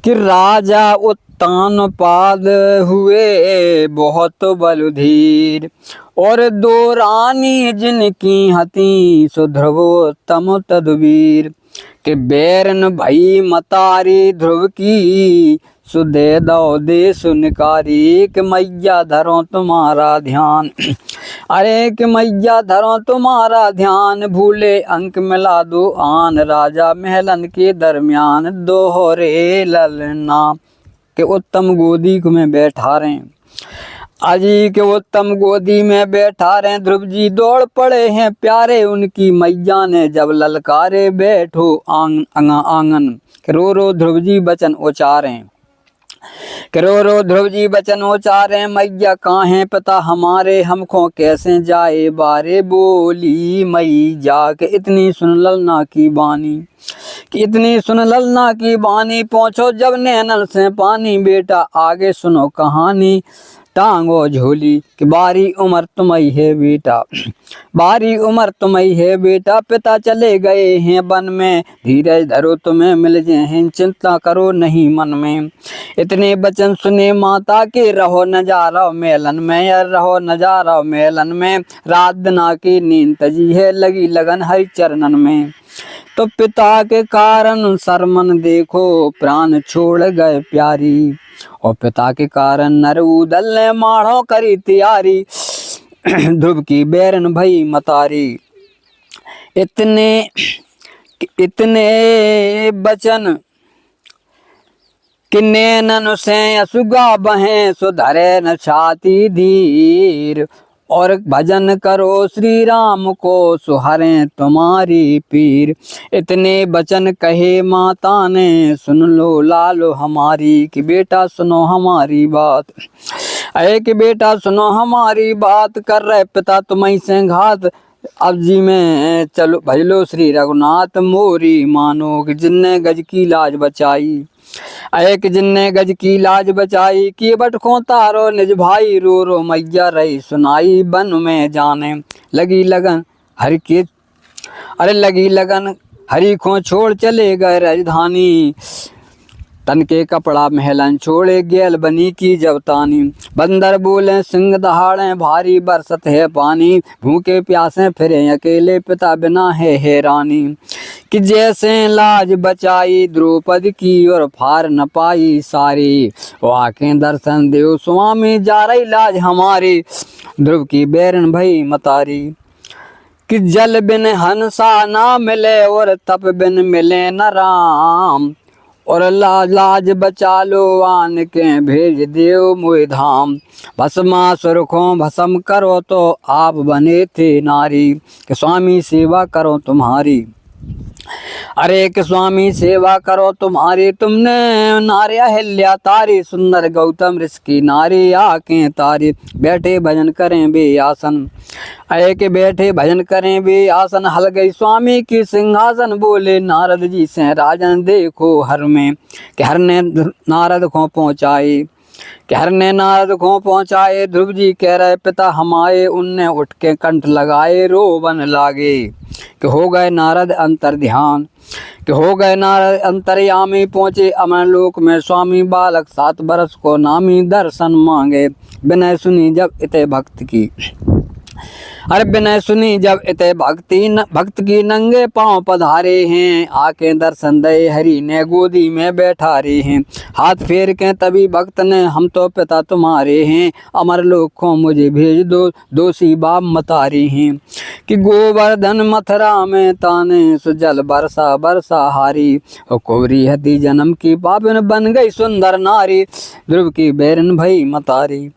कि राजा उत्तानपाद हुए बहुत बलधीर, और दो रानी जिनकी हती सुध्रुवोत्तम तदवीर। कि बैरन भई मतारी ध्रुव की सुदे दो दे सुनकारी। कि मैया धरो तुम्हारा ध्यान, अरे कि मैया धरो तुम्हारा ध्यान, भूले अंक मिला दो आन, राजा महलन के दरमियान दोहरे ललना। के उत्तम गोदी में बैठा रहे अजी, के उत्तम गोदी में बैठा रहे ध्रुव जी, दौड़ पड़े हैं प्यारे उनकी मैया ने जब ललकारे, बैठो आंगन। रो रो ध्रुव जी बचन उचारे, रो रो ध्रुव जी बचन उचारे, मैया काहे पिता हमारे, हमको कैसे जाए बारे। बोली मैया के इतनी सुन ललना की बानी, कि इतनी सुन ललना की बानी, पहुँचो जब नैनल से पानी, बेटा आगे सुनो कहानी। टांगो झोली कि बारी उम्र तुम्हारी है बेटा, बारी उम्र तुम्हारी है बेटा, पिता चले गए हैं वन में, धीरज धरो तुम्हें मिल जाए, चिंता करो नहीं मन में। इतने बचन सुने माता के, रहो नजारा मेलन में, यार रहो नजारा मेलन में। रात दिना की नींद तजी है, लगी लगन हरि चरणन में। तो पिता के कारण शर्मन देखो, प्राण छोड़ गए प्यारी, और पिता के कारण नर उदल ने माढ़ो करी तैयारी। ध्रुव की बैरन भई मतारी, इतने इतने बचन कि नैनन से असुगा बहें, सुधरे न छाती धीर, और भजन करो श्री राम को, सुहरे तुम्हारी पीर। इतने बचन कहे माता ने, सुन लो लालो हमारी, कि बेटा सुनो हमारी बात, अरे कि बेटा सुनो हमारी बात, कर रहे पिता तुम्हें से घात। अब जी में चलो भजलो श्री रघुनाथ मोरी मानो, कि जिनने गज की लाज बचाई, एक जिनने गज की लाज बचाई। कि बटको तारो निज भाई, रो रो मैया रही सुनाई। बन में जाने लगी लगन हरि के, अरे लगी लगन हरि को छोड़ चले गए राजधानी। तन के कपड़ा महलन छोड़े, गेल बनी की जब तानी। बंदर बोले सिंह दहाड़े, भारी बरसत है पानी, भूखे प्यासे फिरे अकेले, पिता बिना है हैरानी। कि जैसे लाज बचाई द्रौपदी की, और फार न पाई सारी, वाके दर्शन देव स्वामी, जा रही लाज हमारी। ध्रुव की बैरन भई मतारी, कि जल बिन हंसा ना मिले, और तप बिन मिले न राम, और लाज बचा लो आन के, भेज देव मोहि धाम। भस्मासुर को भस्म करो, तो आप बने थे नारी, कि स्वामी सेवा करो तुम्हारी, अरे कि स्वामी सेवा करो तुम्हारी। तुमने नार्या हिल्या तारी, सुंदर गौतम ऋषि की नारी, आके तारी। बैठे भजन करें बे आसन, अरे के बैठे भजन करें बे आसन, हल गई स्वामी की सिंहासन। बोले नारद जी से राजन, देखो हर में, कि हर ने नारद को पहुँचाए, कि हर ने नारद को पहुँचाए। ध्रुव जी कह रहे पिता हमारे, उनने उठ के कंठ लगाए, रोवन लागे। कि हो गए नारद अंतर ध्यान, कि हो गए नारद अंतर्यामी, पहुँचे अमर लोक में स्वामी। बालक 7 बरस को नामी, दर्शन मांगे बिनय सुनी जब इते भक्त की, अरे बिनय सुनी जब इते भक्त की, नंगे पांव पधारे हैं, आके दर्शन दे हरि ने, गोदी में बैठा रहे हैं। हाथ फेर के तभी भक्त ने, हम तो पिता तुम्हारे हैं, अमर लोक को मुझे भेज दो, दोषी बाप मतारी हैं। कि गोवर्धन मथुरा में ताने, सुजल बरसा बरसा हारी, और कुंवरी हती जन्म की, पापिन बन गई सुंदर नारी। ध्रुव की बैरन भई मतारी,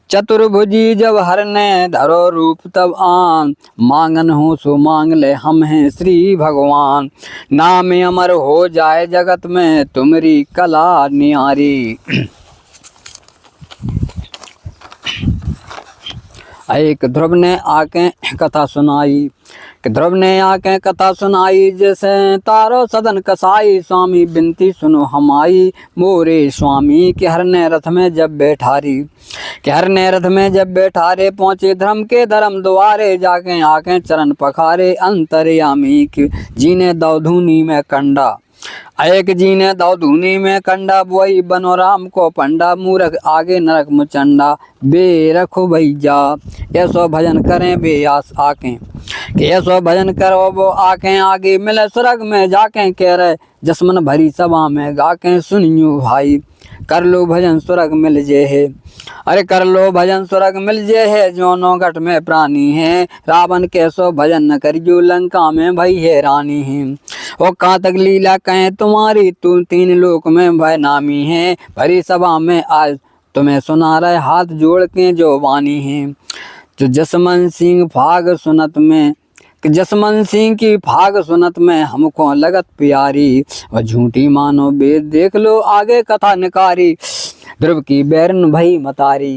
चतुर्भुजी जब हर ने धरो रूप तब आन, मांगन हो सो मांग ले हम हैं श्री भगवान। नाम अमर हो जाए जगत में, तुम्हारी कला नियारी। एक ध्रुव ने आके कथा सुनाई, कि ध्रुव ने आके कथा सुनाई, जैसे तारो सदन कसाई। स्वामी बिनती सुनो हमारी, मोरे स्वामी, कि हर ने रथ में जब बैठारी, कि हर ने रथ में जब बैठारे। पहुँचे धर्म के धर्म द्वारे, जाके आके चरण पखारे। अंतर्यामी कि जीने दौधूनी में कंडा, एक जी ने दाव धूनी में कंडा, बोई बनो राम को पंडा, मूरख आगे नरक मुचंडा, बे रखो भैया ऐसो भजन करें बे आस आके, कि ऐसो भजन करो वो आके आगे मिले स्वर्ग में जाके, कह रहे जसमन भरी सभा में गाके, सुनियो भाई कर लो भजन स्वर्ग मिल जे है, अरे कर लो भजन स्वर्ग मिल जे है, जो नो घट में प्राणी है, रावण कैसो भजन न करियो, लंका में भई है रानी है, ओ कहाँ तक लीला कहें तुम्हारी, तू तीन लोक में भय नामी है, भरी सभा में आज तुम्हें सुना रहे हाथ जोड़ के जो वाणी है, जो जसमंत सिंह फाग सुनत में, जसमंत सिंह की फाग सुनत में हमको लगत प्यारी, वह झूठी मानो वेद देख लो आगे कथा निकारी, ध्रुव की बैरन भई मतारी।